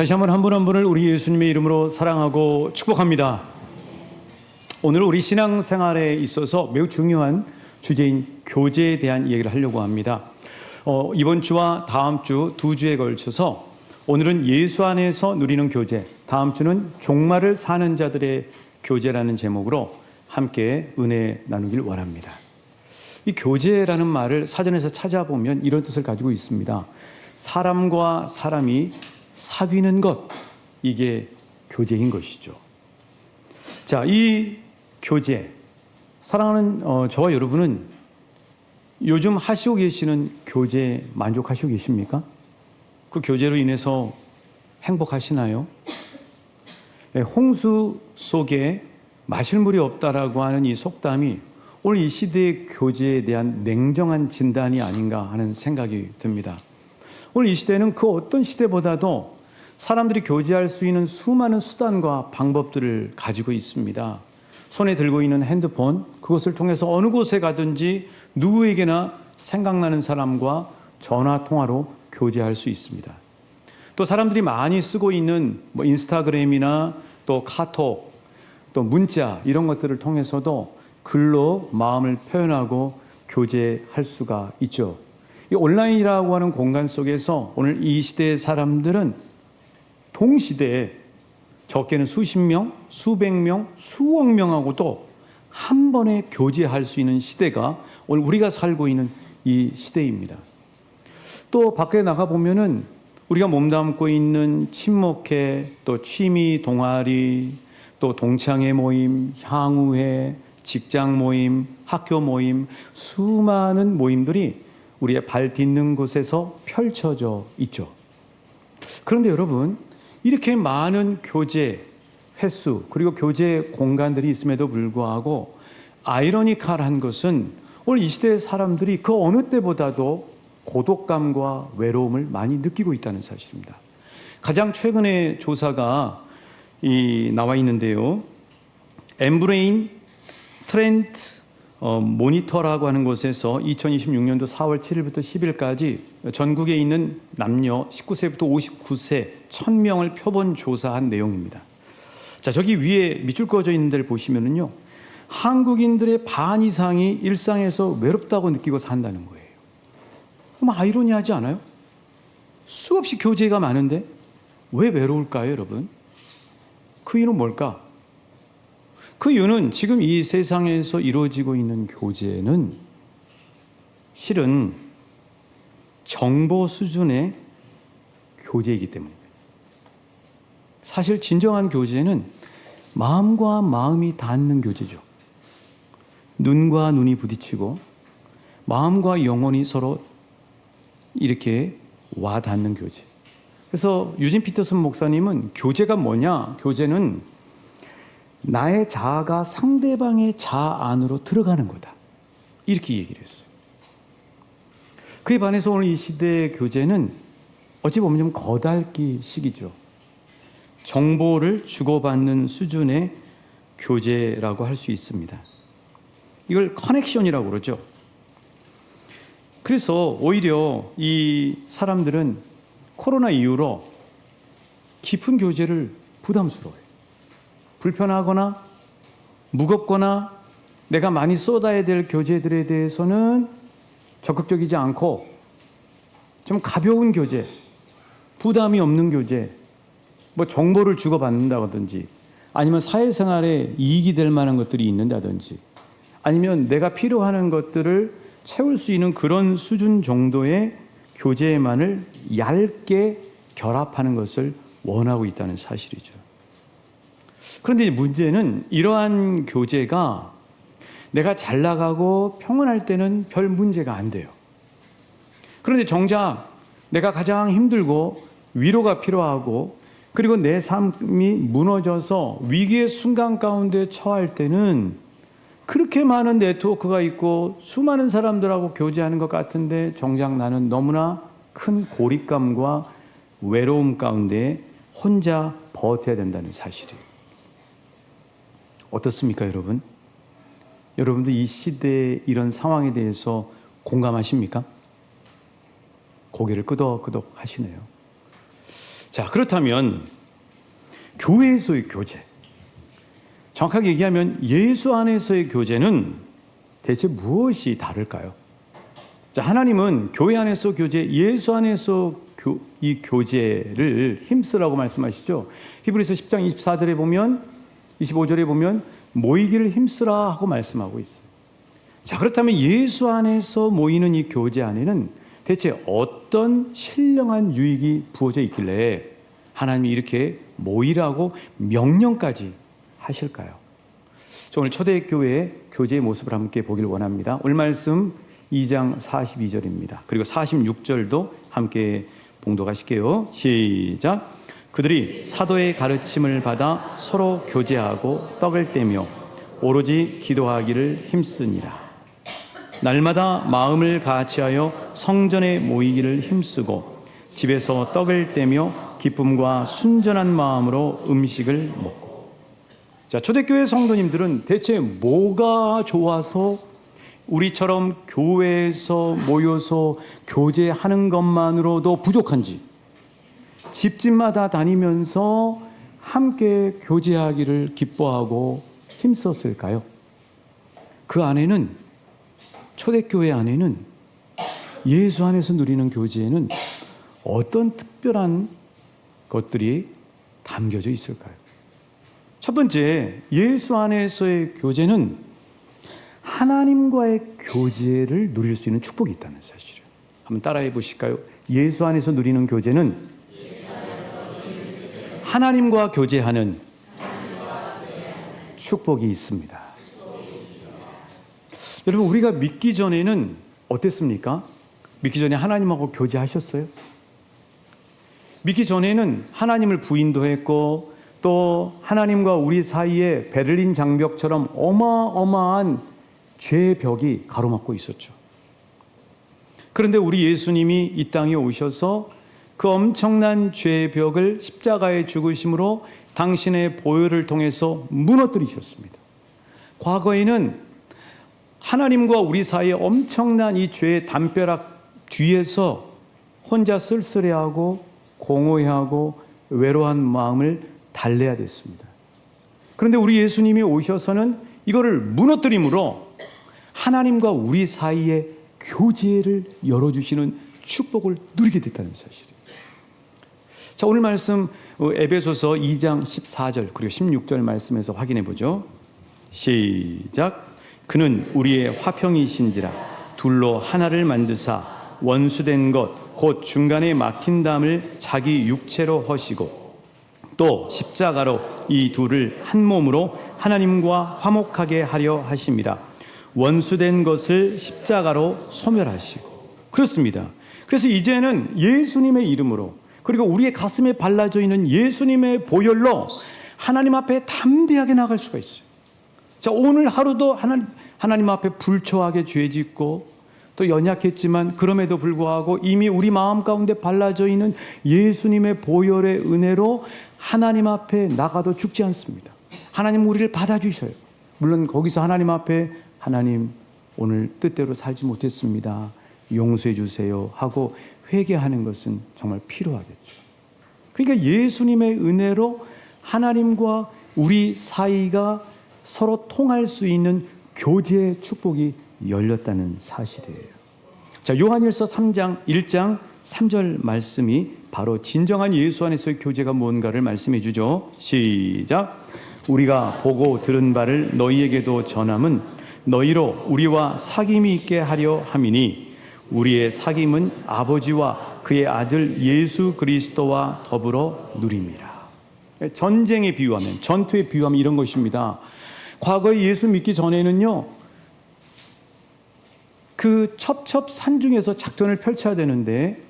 다시 한번 한 분 한 분을 우리 예수님의 이름으로 사랑하고 축복합니다. 오늘 우리 신앙생활에 있어서 매우 중요한 주제인 교제에 대한 얘기를 하려고 합니다. 이번 주와 다음 주 두 주에 걸쳐서 오늘은 예수 안에서 누리는 교제, 다음 주는 종말을 사는 자들의 교제라는 제목으로 함께 은혜 나누길 원합니다. 이 교제라는 말을 사전에서 찾아보면 이런 뜻을 가지고 있습니다. 사람과 사람이 사귀는 것, 이게 교제인 것이죠. 자, 이 교제, 사랑하는 저와 여러분은 요즘 하시고 계시는 교제에 만족하시고 계십니까? 그 교제로 인해서 행복하시나요? 홍수 속에 마실 물이 없다라고 하는 이 속담이 오늘 이 시대의 교제에 대한 냉정한 진단이 아닌가 하는 생각이 듭니다. 오늘 이 시대는 그 어떤 시대보다도 사람들이 교제할 수 있는 수많은 수단과 방법들을 가지고 있습니다. 손에 들고 있는 핸드폰, 그것을 통해서 어느 곳에 가든지 누구에게나 생각나는 사람과 전화 통화로 교제할 수 있습니다. 또 사람들이 많이 쓰고 있는 인스타그램이나 또 카톡, 또 문자 이런 것들을 통해서도 글로 마음을 표현하고 교제할 수가 있죠. 이 온라인이라고 하는 공간 속에서 오늘 이 시대의 사람들은 동시대에 적게는 수십 명, 수백 명, 수억 명하고도 한 번에 교제할 수 있는 시대가 오늘 우리가 살고 있는 이 시대입니다. 또 밖에 나가보면은 우리가 몸담고 있는 친목회, 또 취미 동아리, 또 동창회 모임, 향후회, 직장 모임, 학교 모임, 수많은 모임들이 우리의 발 딛는 곳에서 펼쳐져 있죠. 그런데 여러분, 이렇게 많은 교제 횟수 그리고 교제 공간들이 있음에도 불구하고 아이러니컬한 것은 오늘 이 시대의 사람들이 그 어느 때보다도 고독감과 외로움을 많이 느끼고 있다는 사실입니다. 가장 최근의 조사가 나와 있는데요. 엠브레인 트렌드 모니터라고 하는 곳에서 2026년도 4월 7일부터 10일까지 전국에 있는 남녀 19세부터 59세 1000명을 표본 조사한 내용입니다. 자, 저기 위에 밑줄 그어져 있는 데를 보시면은요, 한국인들의 반 이상이 일상에서 외롭다고 느끼고 산다는 거예요. 그럼 아이러니하지 않아요? 수없이 교제가 많은데 왜 외로울까요, 여러분? 그 이유는 뭘까? 그 이유는 지금 이 세상에서 이루어지고 있는 교제는 실은 정보 수준의 교제이기 때문입니다. 사실 진정한 교제는 마음과 마음이 닿는 교제죠. 눈과 눈이 부딪히고 마음과 영혼이 서로 이렇게 와 닿는 교제. 그래서 유진 피터슨 목사님은 교제가 뭐냐? 교제는 나의 자아가 상대방의 자아 안으로 들어가는 거다, 이렇게 얘기를 했어요. 그에 반해서 오늘 이 시대의 교제는 어찌 보면 좀 거달기식이죠. 정보를 주고받는 수준의 교제라고 할 수 있습니다. 이걸 커넥션이라고 그러죠. 그래서 오히려 이 사람들은 코로나 이후로 깊은 교제를 부담스러워해요. 불편하거나 무겁거나 내가 많이 쏟아야 될 교제들에 대해서는 적극적이지 않고 좀 가벼운 교제, 부담이 없는 교제, 정보를 주고받는다든지 아니면 사회생활에 이익이 될 만한 것들이 있는다든지 아니면 내가 필요하는 것들을 채울 수 있는 그런 수준 정도의 교제만을 얇게 결합하는 것을 원하고 있다는 사실이죠. 그런데 문제는 이러한 교제가 내가 잘 나가고 평온할 때는 별 문제가 안 돼요. 그런데 정작 내가 가장 힘들고 위로가 필요하고 그리고 내 삶이 무너져서 위기의 순간 가운데 처할 때는 그렇게 많은 네트워크가 있고 수많은 사람들하고 교제하는 것 같은데 정작 나는 너무나 큰 고립감과 외로움 가운데 혼자 버텨야 된다는 사실이에요. 어떻습니까, 여러분? 여러분도 이 시대의 이런 상황에 대해서 공감하십니까? 고개를 끄덕끄덕 하시네요. 자, 그렇다면 교회에서의 교제, 정확하게 얘기하면 예수 안에서의 교제는 대체 무엇이 다를까요? 자, 하나님은 교회 안에서 교제, 예수 안에서 이 교제를 힘쓰라고 말씀하시죠. 히브리서 10장 24절에 보면, 25절에 보면 모이기를 힘쓰라 하고 말씀하고 있어요. 자, 그렇다면 예수 안에서 모이는 이 교제 안에는 대체 어떤 신령한 유익이 부어져 있길래 하나님이 이렇게 모이라고 명령까지 하실까요? 오늘 초대교회의 교제의 모습을 함께 보기를 원합니다. 오늘 말씀 2장 42절입니다. 그리고 46절도 함께 봉독하실게요. 시작. 그들이 사도의 가르침을 받아 서로 교제하고 떡을 떼며 오로지 기도하기를 힘쓰니라. 날마다 마음을 같이하여 성전에 모이기를 힘쓰고 집에서 떡을 떼며 기쁨과 순전한 마음으로 음식을 먹고. 자, 초대교회 성도님들은 대체 뭐가 좋아서 우리처럼 교회에서 모여서 교제하는 것만으로도 부족한지 집집마다 다니면서 함께 교제하기를 기뻐하고 힘썼을까요? 그 안에는, 초대교회 안에는, 예수 안에서 누리는 교제에는 어떤 특별한 것들이 담겨져 있을까요? 첫 번째, 예수 안에서의 교제는 하나님과의 교제를 누릴 수 있는 축복이 있다는 사실이에요. 한번 따라해 보실까요? 예수 안에서 누리는 교제는 하나님과 교제하는 축복이 있습니다. 여러분, 우리가 믿기 전에는 어땠습니까? 믿기 전에 하나님하고 교제하셨어요? 믿기 전에는 하나님을 부인도 했고 또 하나님과 우리 사이에 베를린 장벽처럼 어마어마한 죄의 벽이 가로막고 있었죠. 그런데 우리 예수님이 이 땅에 오셔서 그 엄청난 죄의 벽을 십자가의 죽으심으로 당신의 보혈을 통해서 무너뜨리셨습니다. 과거에는 하나님과 우리 사이에 엄청난 이 죄의 담벼락 뒤에서 혼자 쓸쓸해하고 공허해하고 외로운 마음을 달래야 됐습니다. 그런데 우리 예수님이 오셔서는 이거를 무너뜨림으로 하나님과 우리 사이에 교제를 열어주시는 축복을 누리게 됐다는 사실이에요. 자, 오늘 말씀 에베소서 2장 14절 그리고 16절 말씀에서 확인해 보죠. 시작. 그는 우리의 화평이신지라 둘로 하나를 만드사 원수된 것 곧 중간에 막힌 담을 자기 육체로 허시고 또 십자가로 이 둘을 한 몸으로 하나님과 화목하게 하려 하심이라. 원수된 것을 십자가로 소멸하시고. 그렇습니다. 그래서 이제는 예수님의 이름으로 그리고 우리의 가슴에 발라져 있는 예수님의 보혈로 하나님 앞에 담대하게 나갈 수가 있어요. 자, 오늘 하루도 하나님 앞에 불초하게 죄 짓고 또 연약했지만 그럼에도 불구하고 이미 우리 마음 가운데 발라져 있는 예수님의 보혈의 은혜로 하나님 앞에 나가도 죽지 않습니다. 하나님 우리를 받아주셔요. 물론 거기서 하나님 앞에 하나님 오늘 뜻대로 살지 못했습니다. 용서해 주세요 하고 회개하는 것은 정말 필요하겠죠. 그러니까 예수님의 은혜로 하나님과 우리 사이가 서로 통할 수 있는 교제의 축복이 열렸다는 사실이에요. 자, 요한일서 1장 3절 말씀이 바로 진정한 예수 안에서의 교제가 뭔가를 말씀해 주죠. 시작. 우리가 보고 들은 바를 너희에게도 전함은 너희로 우리와 사귐이 있게 하려 함이니 우리의 사귐은 아버지와 그의 아들 예수 그리스도와 더불어 누림이라. 전쟁에 비유하면, 전투에 비유하면 이런 것입니다. 과거에 예수 믿기 전에는요, 그 첩첩산중에서 작전을 펼쳐야 되는데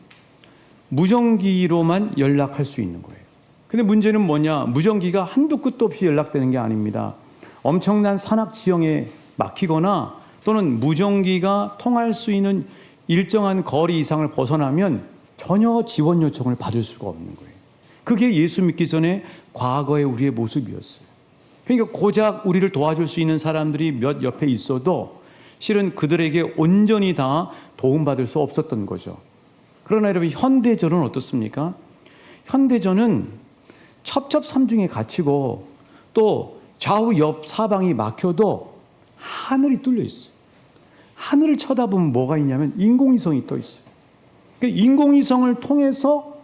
무전기로만 연락할 수 있는 거예요. 근데 문제는 뭐냐? 무전기가 한도 끝도 없이 연락되는 게 아닙니다. 엄청난 산악 지형에 막히거나 또는 무전기가 통할 수 있는 일정한 거리 이상을 벗어나면 전혀 지원 요청을 받을 수가 없는 거예요. 그게 예수 믿기 전에 과거의 우리의 모습이었어요. 그러니까 고작 우리를 도와줄 수 있는 사람들이 몇 옆에 있어도 실은 그들에게 온전히 다 도움받을 수 없었던 거죠. 그러나 여러분, 현대전은 어떻습니까? 현대전은 첩첩산중에 갇히고 또 좌우 옆 사방이 막혀도 하늘이 뚫려 있어요. 하늘을 쳐다보면 뭐가 있냐면 인공위성이 떠 있어요. 그 인공위성을 통해서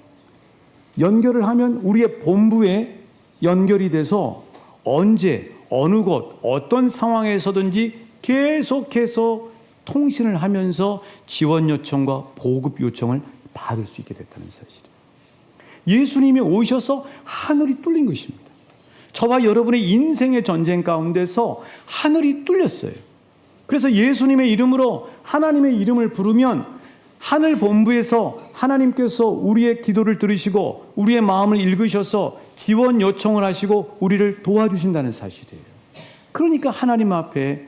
연결을 하면 우리의 본부에 연결이 돼서 언제 어느 곳 어떤 상황에서든지 계속해서 통신을 하면서 지원 요청과 보급 요청을 받을 수 있게 됐다는 사실이에요. 예수님이 오셔서 하늘이 뚫린 것입니다. 저와 여러분의 인생의 전쟁 가운데서 하늘이 뚫렸어요. 그래서 예수님의 이름으로 하나님의 이름을 부르면 하늘 본부에서 하나님께서 우리의 기도를 들으시고 우리의 마음을 읽으셔서 지원 요청을 하시고 우리를 도와주신다는 사실이에요. 그러니까 하나님 앞에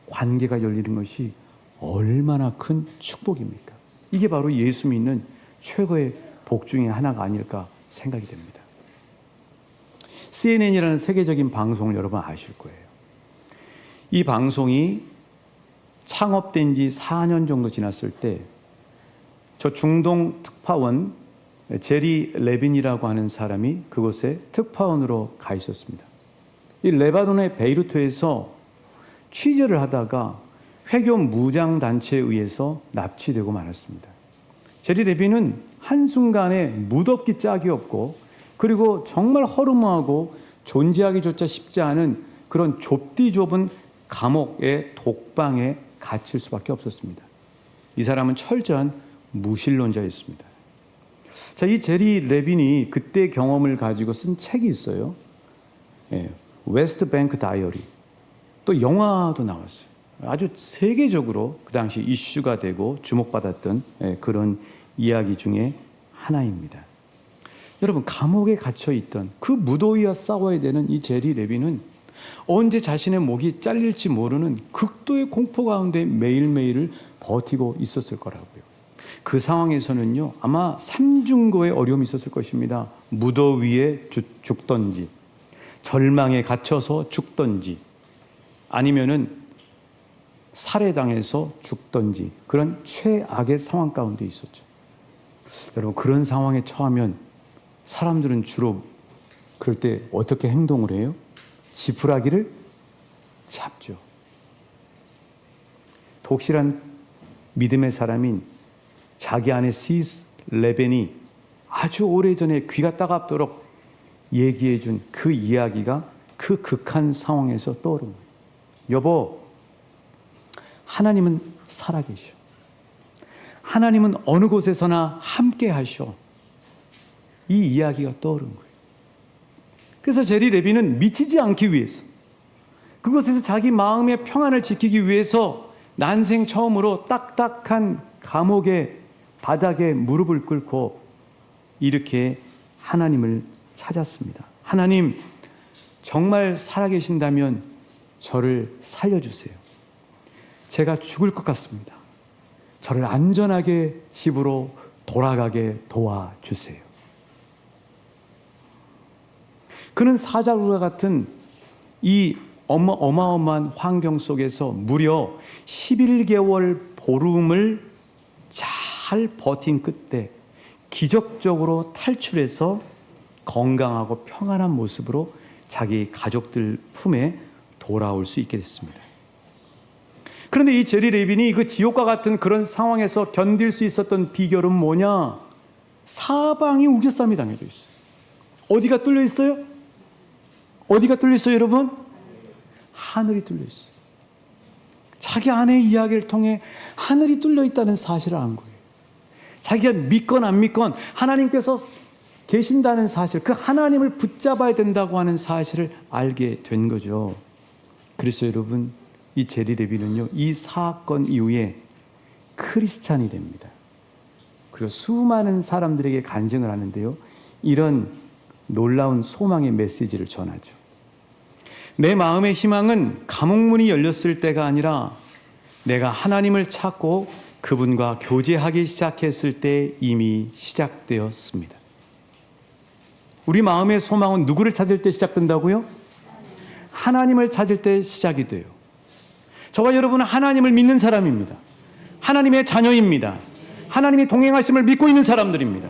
관계가 열리는 것이 얼마나 큰 축복입니까? 이게 바로 예수 믿는 최고의 복 중에 하나가 아닐까 생각이 됩니다. CNN이라는 세계적인 방송을 여러분 아실 거예요. 이 방송이 창업된 지 4년 정도 지났을 때 저 중동 특파원 제리 레빈이라고 하는 사람이 그곳에 특파원으로 가 있었습니다. 이 레바논의 베이루트에서 취재를 하다가 회교 무장단체에 의해서 납치되고 말았습니다. 제리 레빈은 한순간에 무덥기 짝이 없고 그리고 정말 허름하고 존재하기조차 쉽지 않은 그런 좁디 좁은 감옥의 독방에 갇힐 수밖에 없었습니다. 이 사람은 철저한 무신론자였습니다. 자, 이 제리 레빈이 그때 경험을 가지고 쓴 책이 있어요. 웨스트 뱅크 다이어리. 또 영화도 나왔어요. 아주 세계적으로 그 당시 이슈가 되고 주목받았던 그런 이야기 중에 하나입니다. 여러분, 감옥에 갇혀있던 그 무더위와 싸워야 되는 이 제리 레빈은 언제 자신의 목이 잘릴지 모르는 극도의 공포 가운데 매일매일을 버티고 있었을 거라고요. 그 상황에서는요, 아마 삼중고의 어려움이 있었을 것입니다. 무더위에 죽던지, 절망에 갇혀서 죽던지, 아니면은 살해당해서 죽던지, 그런 최악의 상황 가운데 있었죠. 여러분, 그런 상황에 처하면 사람들은 주로 그럴 때 어떻게 행동을 해요? 지푸라기를 잡죠. 독실한 믿음의 사람인 자기 아내 시스 레벤이 아주 오래전에 귀가 따갑도록 얘기해 준 그 이야기가 그 극한 상황에서 떠오른 거예요. 여보, 하나님은 살아계셔. 하나님은 어느 곳에서나 함께 하셔. 이 이야기가 떠오른 거예요. 그래서 제리 레빈은 미치지 않기 위해서, 그곳에서 자기 마음의 평안을 지키기 위해서 난생 처음으로 딱딱한 감옥의 바닥에 무릎을 꿇고 이렇게 하나님을 찾았습니다. 하나님, 정말 살아계신다면 저를 살려주세요. 제가 죽을 것 같습니다. 저를 안전하게 집으로 돌아가게 도와주세요. 그는 사자굴과 같은 이 어마어마한 환경 속에서 무려 11개월 보름을 잘 버틴 끝에 기적적으로 탈출해서 건강하고 평안한 모습으로 자기 가족들 품에 돌아올 수 있게 됐습니다. 그런데 이 제리 레빈이 그 지옥과 같은 그런 상황에서 견딜 수 있었던 비결은 뭐냐? 사방이 우겨쌈이 당겨져 있어요. 어디가 뚫려 있어요? 어디가 뚫려 있어요, 여러분? 하늘이 뚫려 있어요. 자기 아내의 이야기를 통해 하늘이 뚫려 있다는 사실을 안 거예요. 자기가 믿건 안 믿건 하나님께서 계신다는 사실, 그 하나님을 붙잡아야 된다고 하는 사실을 알게 된 거죠. 그래서 여러분, 이 제리 레빈은요, 이 사건 이후에 크리스찬이 됩니다. 그리고 수많은 사람들에게 간증을 하는데요, 이런 놀라운 소망의 메시지를 전하죠. 내 마음의 희망은 감옥문이 열렸을 때가 아니라 내가 하나님을 찾고 그분과 교제하기 시작했을 때 이미 시작되었습니다. 우리 마음의 소망은 누구를 찾을 때 시작된다고요? 하나님을 찾을 때 시작이 돼요. 저와 여러분은 하나님을 믿는 사람입니다. 하나님의 자녀입니다. 하나님이 동행하심을 믿고 있는 사람들입니다.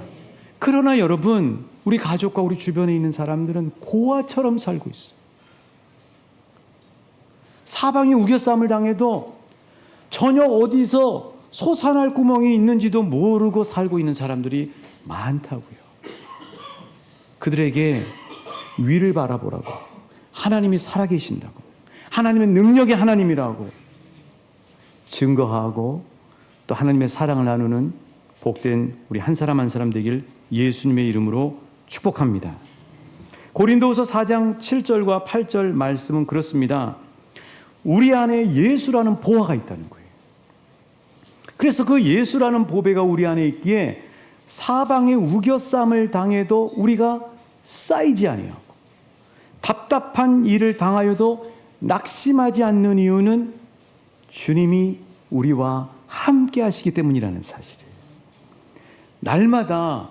그러나 여러분, 우리 가족과 우리 주변에 있는 사람들은 고아처럼 살고 있어요. 사방이 우겨싸움을 당해도 전혀 어디서 솟아날 구멍이 있는지도 모르고 살고 있는 사람들이 많다고요. 그들에게 위를 바라보라고, 하나님이 살아계신다고, 하나님의 능력의 하나님이라고 증거하고 또 하나님의 사랑을 나누는 복된 우리 한 사람 한 사람 되길 예수님의 이름으로 축복합니다. 고린도후서 4장 7절과 8절 말씀은 그렇습니다. 우리 안에 예수라는 보화가 있다는 거예요. 그래서 그 예수라는 보배가 우리 안에 있기에 사방에 우겨쌈을 당해도 우리가 쌓이지 아니하고 답답한 일을 당하여도 낙심하지 않는 이유는 주님이 우리와 함께 하시기 때문이라는 사실이에요. 날마다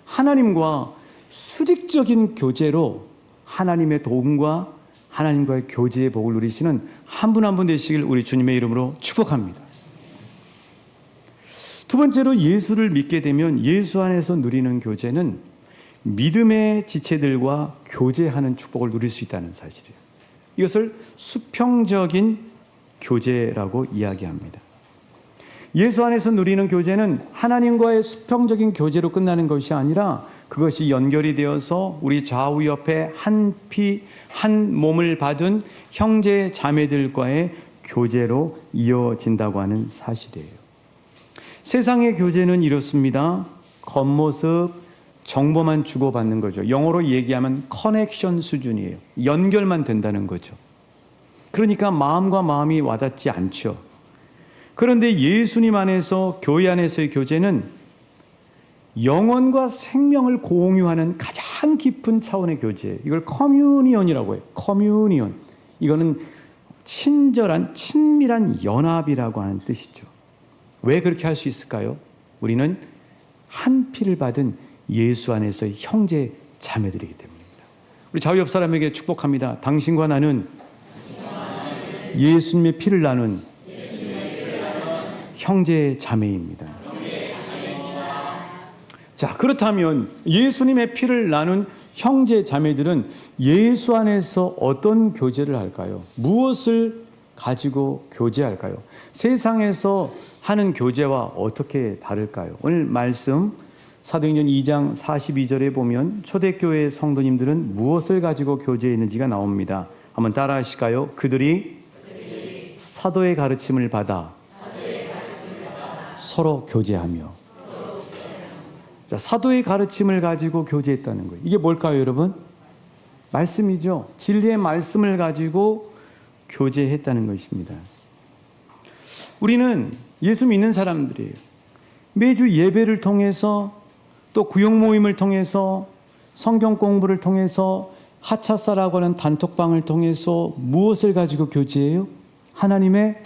하나님과 수직적인 교제로 하나님의 도움과 하나님과의 교제의 복을 누리시는 한 분 한 분 되시길 우리 주님의 이름으로 축복합니다. 두 번째로 예수를 믿게 되면 예수 안에서 누리는 교제는 믿음의 지체들과 교제하는 축복을 누릴 수 있다는 사실이에요. 이것을 수평적인 교제라고 이야기합니다. 예수 안에서 누리는 교제는 하나님과의 수평적인 교제로 끝나는 것이 아니라 그것이 연결이 되어서 우리 좌우 옆에 한 피, 한 몸을 받은 형제 자매들과의 교제로 이어진다고 하는 사실이에요. 세상의 교제는 이렇습니다. 겉모습, 정보만 주고받는 거죠. 영어로 얘기하면 커넥션 수준이에요. 연결만 된다는 거죠. 그러니까 마음과 마음이 와닿지 않죠. 그런데 예수님 안에서, 교회 안에서의 교제는 영혼과 생명을 공유하는 가장 깊은 차원의 교제예요. 이걸 커뮤니언이라고 해요. 커뮤니언. 이거는 친절한, 친밀한 연합이라고 하는 뜻이죠. 왜 그렇게 할 수 있을까요? 우리는 한 피를 받은 예수 안에서의 형제 자매들이기 때문입니다. 우리 좌우 옆 사람에게 축복합니다. 당신과 나는 예수님의 피를 나눈 형제 자매입니다. 자, 그렇다면 예수님의 피를 나눈 형제 자매들은 예수 안에서 어떤 교제를 할까요? 무엇을 가지고 교제할까요? 세상에서 하는 교제와 어떻게 다를까요? 오늘 말씀 사도행전 2장 42절에 보면 초대교회 성도님들은 무엇을 가지고 교제했는지가 나옵니다. 한번 따라 하실까요? 그들이 사도의 가르침을 받아 서로 교제하며. 자, 사도의 가르침을 가지고 교제했다는 거예요. 이게 뭘까요, 여러분? 말씀이죠. 진리의 말씀을 가지고 교제했다는 것입니다. 우리는 예수 믿는 사람들이에요. 매주 예배를 통해서 또 구역 모임을 통해서 성경 공부를 통해서 하차사라고 하는 단톡방을 통해서 무엇을 가지고 교제해요? 하나님의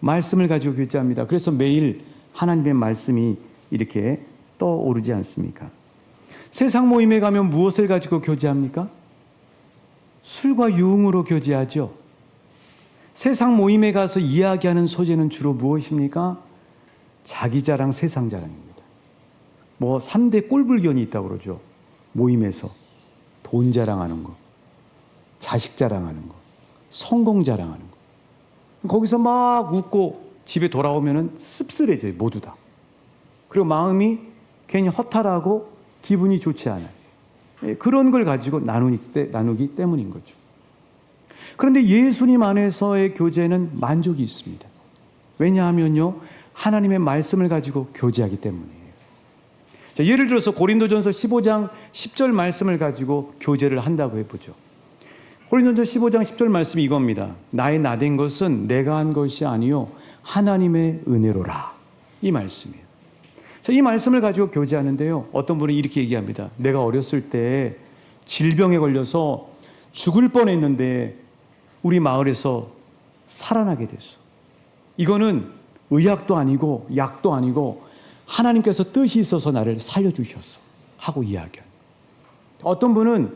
말씀을 가지고 교제합니다. 그래서 매일 하나님의 말씀이 이렇게 떠오르지 않습니까? 세상 모임에 가면 무엇을 가지고 교제합니까? 술과 유흥으로 교제하죠. 세상 모임에 가서 이야기하는 소재는 주로 무엇입니까? 자기 자랑, 세상 자랑입니다. 3대 꼴불견이 있다고 그러죠. 모임에서 돈 자랑하는 거, 자식 자랑하는 거, 성공 자랑하는 거. 거기서 막 웃고 집에 돌아오면 씁쓸해져요, 모두 다. 그리고 마음이 괜히 허탈하고 기분이 좋지 않아요. 그런 걸 가지고 나누기 때문인 거죠. 그런데 예수님 안에서의 교제는 만족이 있습니다. 왜냐하면요, 하나님의 말씀을 가지고 교제하기 때문이에요. 자, 예를 들어서 고린도전서 15장 10절 말씀을 가지고 교제를 한다고 해보죠. 고린도전서 15장 10절 말씀이 이겁니다. 나의 나된 것은 내가 한 것이 아니요 하나님의 은혜로라. 이 말씀이에요. 자, 이 말씀을 가지고 교제하는데요, 어떤 분이 이렇게 얘기합니다. 내가 어렸을 때 질병에 걸려서 죽을 뻔했는데 우리 마을에서 살아나게 됐어. 이거는 의학도 아니고 약도 아니고 하나님께서 뜻이 있어서 나를 살려주셨어 하고 이야기합니다. 어떤 분은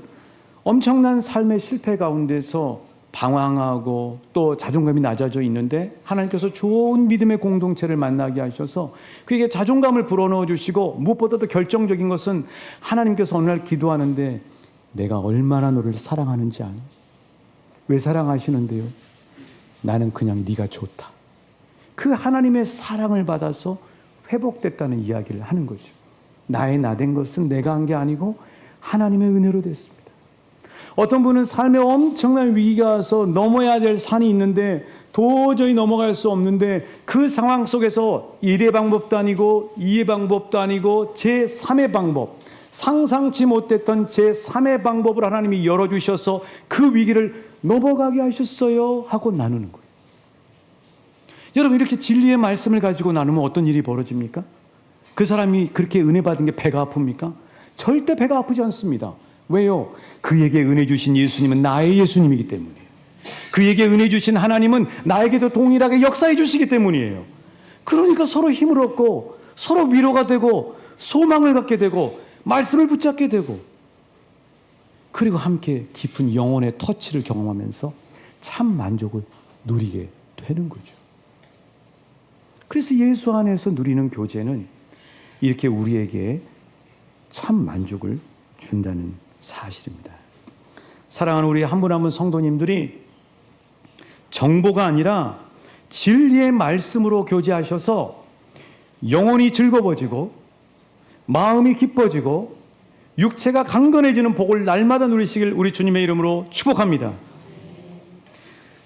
엄청난 삶의 실패 가운데서 방황하고 또 자존감이 낮아져 있는데 하나님께서 좋은 믿음의 공동체를 만나게 하셔서 그에게 자존감을 불어넣어 주시고, 무엇보다도 결정적인 것은 하나님께서 어느 날 기도하는데 내가 얼마나 너를 사랑하는지 아니? 왜 사랑하시는데요? 나는 그냥 네가 좋다. 그 하나님의 사랑을 받아서 회복됐다는 이야기를 하는 거죠. 나의 나된 것은 내가 한 게 아니고 하나님의 은혜로 됐습니다. 어떤 분은 삶에 엄청난 위기가 와서 넘어야 될 산이 있는데 도저히 넘어갈 수 없는데 그 상황 속에서 1의 방법도 아니고 2의 방법도 아니고 제3의 방법, 상상치 못했던 제3의 방법을 하나님이 열어주셔서 그 위기를 넘어가게 하셨어요 하고 나누는 거예요. 여러분, 이렇게 진리의 말씀을 가지고 나누면 어떤 일이 벌어집니까? 그 사람이 그렇게 은혜 받은 게 배가 아픕니까? 절대 배가 아프지 않습니다. 왜요? 그에게 은혜 주신 예수님은 나의 예수님이기 때문이에요. 그에게 은혜 주신 하나님은 나에게도 동일하게 역사해 주시기 때문이에요. 그러니까 서로 힘을 얻고 서로 위로가 되고 소망을 갖게 되고 말씀을 붙잡게 되고, 그리고 함께 깊은 영혼의 터치를 경험하면서 참 만족을 누리게 되는 거죠. 그래서 예수 안에서 누리는 교제는 이렇게 우리에게 참 만족을 준다는 사실입니다. 사랑하는 우리 한 분 한 분 성도님들이 정보가 아니라 진리의 말씀으로 교제하셔서 영혼이 즐거워지고 마음이 기뻐지고 육체가 강건해지는 복을 날마다 누리시길 우리 주님의 이름으로 축복합니다.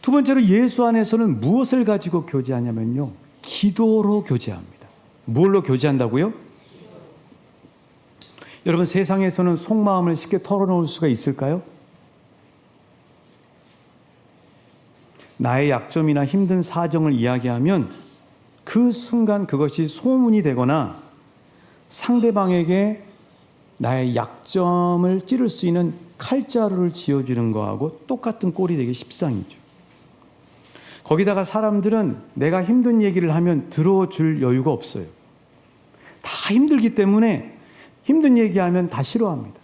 두 번째로 예수 안에서는 무엇을 가지고 교제하냐면요, 기도로 교제합니다. 뭘로 교제한다고요? 여러분, 세상에서는 속마음을 쉽게 털어놓을 수가 있을까요? 나의 약점이나 힘든 사정을 이야기하면 그 순간 그것이 소문이 되거나 상대방에게 나의 약점을 찌를 수 있는 칼자루를 쥐어주는 거하고 똑같은 꼴이 되기 십상이죠. 거기다가 사람들은 내가 힘든 얘기를 하면 들어줄 여유가 없어요. 다 힘들기 때문에 힘든 얘기하면 다 싫어합니다.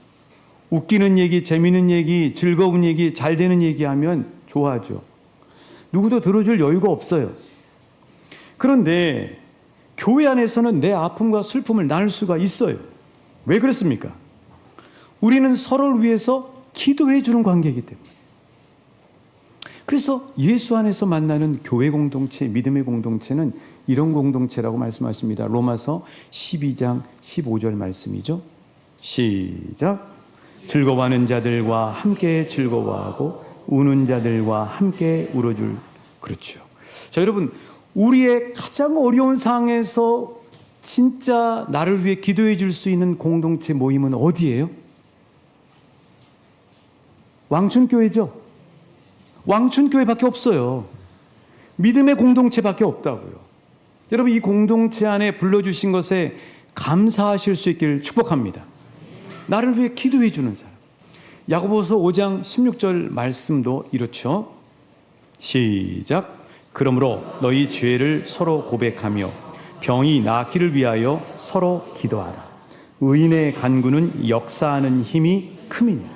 웃기는 얘기, 재미있는 얘기, 즐거운 얘기, 잘 되는 얘기하면 좋아하죠. 누구도 들어줄 여유가 없어요. 그런데 교회 안에서는 내 아픔과 슬픔을 나눌 수가 있어요. 왜 그렇습니까? 우리는 서로를 위해서 기도해 주는 관계이기 때문에. 그래서 예수 안에서 만나는 교회 공동체, 믿음의 공동체는 이런 공동체라고 말씀하십니다. 로마서 12장 15절 말씀이죠. 시작. 즐거워하는 자들과 함께 즐거워하고 우는 자들과 함께 울어줄. 그렇죠. 자, 여러분, 우리의 가장 어려운 상황에서 진짜 나를 위해 기도해 줄 수 있는 공동체 모임은 어디예요? 왕춘교회죠. 왕춘교회밖에 없어요. 믿음의 공동체밖에 없다고요. 여러분, 이 공동체 안에 불러주신 것에 감사하실 수 있기를 축복합니다. 나를 위해 기도해 주는 사람. 야고보서 5장 16절 말씀도 이렇죠. 시작. 그러므로 너희 죄를 서로 고백하며 병이 낫기를 위하여 서로 기도하라. 의인의 간구는 역사하는 힘이 큼이니라.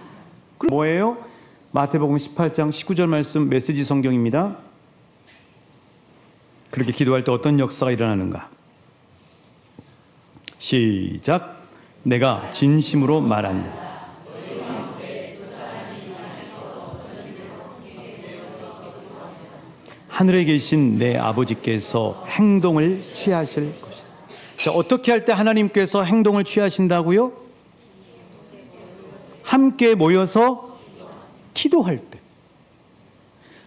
뭐예요? 마태복음 18장 19절 말씀, 메시지 성경입니다. 그렇게 기도할 때 어떤 역사가 일어나는가? 시작. 내가 진심으로 말한다. 하늘에 계신 내 아버지께서 행동을 취하실 것이다. 자, 어떻게 할 때 하나님께서 행동을 취하신다고요? 함께 모여서 기도할 때.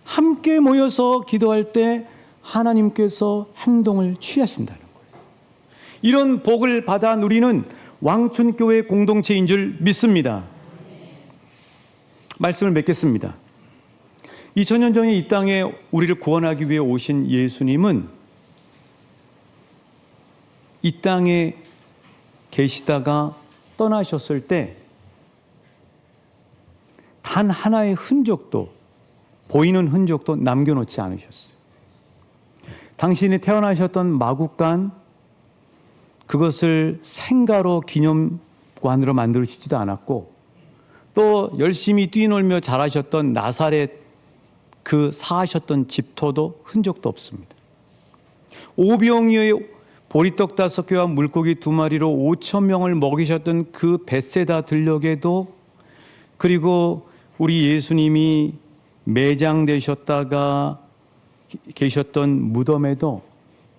함께 모여서 기도할 때 하나님께서 행동을 취하신다는 거예요. 이런 복을 받아 누리는 왕춘교회 공동체인 줄 믿습니다. 말씀을 맺겠습니다. 2000년 전에 이 땅에 우리를 구원하기 위해 오신 예수님은 이 땅에 계시다가 떠나셨을 때 단 하나의 흔적도, 보이는 흔적도 남겨놓지 않으셨어요. 당신이 태어나셨던 마국간, 그것을 생가로 기념관으로 만들어지지도 않았고, 또 열심히 뛰놀며 자라셨던 나사렛 그 사하셨던 집터도 흔적도 없습니다. 오병이어의 보리떡 5개와 물고기 2마리로 5천 명을 먹이셨던 그 벳세다 들녘에도, 그리고 우리 예수님이 매장되셨다가 계셨던 무덤에도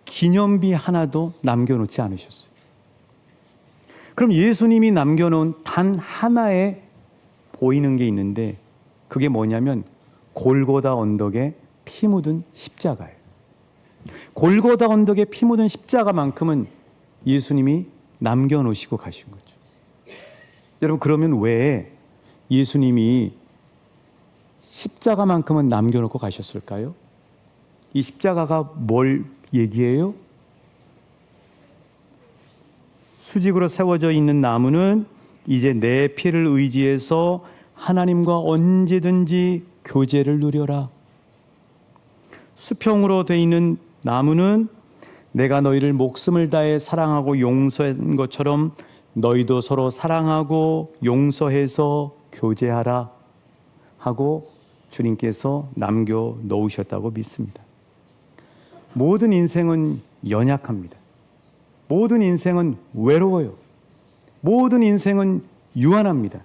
기념비 하나도 남겨놓지 않으셨어요. 그럼 예수님이 남겨놓은 단 하나의 보이는 게 있는데, 그게 뭐냐면 골고다 언덕에 피 묻은 십자가예요. 골고다 언덕에 피 묻은 십자가만큼은 예수님이 남겨놓으시고 가신 거죠. 여러분, 그러면 왜 예수님이 십자가만큼은 남겨놓고 가셨을까요? 이 십자가가 뭘 얘기해요? 수직으로 세워져 있는 나무는 이제 내 피를 의지해서 하나님과 언제든지 교제를 누려라. 수평으로 되어 있는 나무는 내가 너희를 목숨을 다해 사랑하고 용서한 것처럼 너희도 서로 사랑하고 용서해서 교제하라 하고 주님께서 남겨 놓으셨다고 믿습니다. 모든 인생은 연약합니다. 모든 인생은 외로워요. 모든 인생은 유한합니다.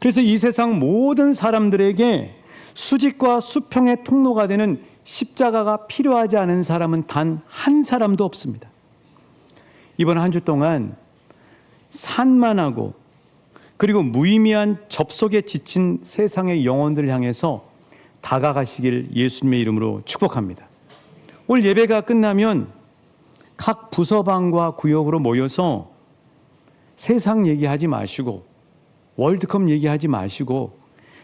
그래서 이 세상 모든 사람들에게 수직과 수평의 통로가 되는 십자가가 필요하지 않은 사람은 단 한 사람도 없습니다. 이번 한 주 동안 산만하고 그리고 무의미한 접속에 지친 세상의 영혼들을 향해서 다가가시길 예수님의 이름으로 축복합니다. 오늘 예배가 끝나면 각 부서방과 구역으로 모여서 세상 얘기하지 마시고 월드컵 얘기하지 마시고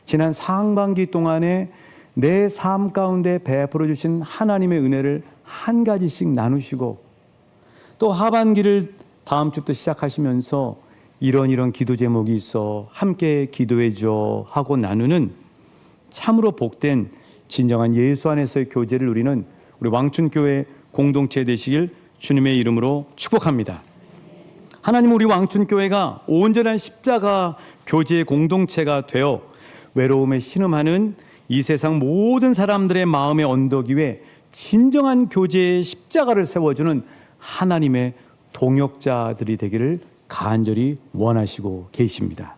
지난 상반기 동안에 내 삶 가운데 베풀어 주신 하나님의 은혜를 한 가지씩 나누시고, 또 하반기를 다음 주부터 시작하시면서 이런 기도 제목이 있어 함께 기도해 줘 하고 나누는 참으로 복된 진정한 예수 안에서의 교제를 누리는 우리 왕춘교회 공동체 되시길 주님의 이름으로 축복합니다. 하나님, 우리 왕춘교회가 온전한 십자가 교제의 공동체가 되어 외로움에 신음하는 이 세상 모든 사람들의 마음의 언덕 위에 진정한 교제의 십자가를 세워주는 하나님의 동역자들이 되기를 간절히 원하시고 계십니다.